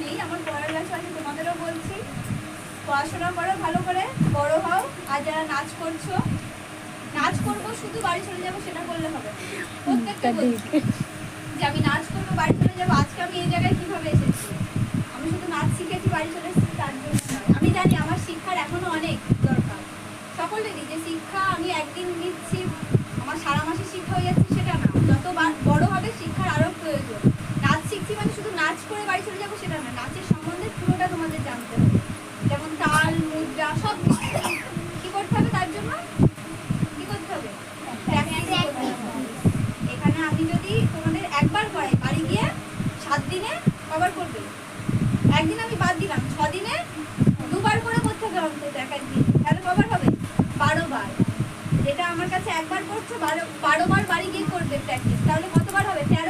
নেই, আমার পড়ার কাছে আছে, তোমাদেরও বলছি পড়াশোনা করো ভালো করে, বড় হও। আর যারা নাচ করছো, নাচ করবো শুধু বাড়ি চলে যাবো সেটা করলে হবে না। প্রত্যেকটা বলছি যে আমি নাচ করবো বাড়ি চলে যাবো। আজকে আমি এই জায়গায় কিভাবে এসেছি, আমি শুধু নাচ শিখেছি বাড়ি চলে এসেছি তার জন্য নয়। আমি জানি আমার শিক্ষার এখনো অনেক দরকার সকলেরই, যে শিক্ষা আমি একদিন নিচ্ছি আমার সারা মাসের শিক্ষা হয়ে যাচ্ছে সেটা না, যত বড় হবে শিক্ষার আরো প্রয়োজন। নাচ শিখছি মানে শুধু নাচ করে বাড়ি চলে যাবো সেটা না, নাচের সম্বন্ধে পুরোটা তোমাদের জানতে হবে, যেমন তাল মুদ্রা সব কি করতে হবে, তার জন্য কি করতে হবে, এখানে আমি যদি তোমাদের একবার করাই বাড়ি গিয়ে 7 দিনে কভার করবে, একদিন আমি বাদ দিলাম 6 দিনে 2 বার করে করতে হবে অন্তত এক একদিন, তাহলে কভার হবে 12 বার। যেটা আমার কাছে একবার করছো 12 বার বাড়ি গিয়ে করবে প্র্যাকটিস, তাহলে কতবার হবে 13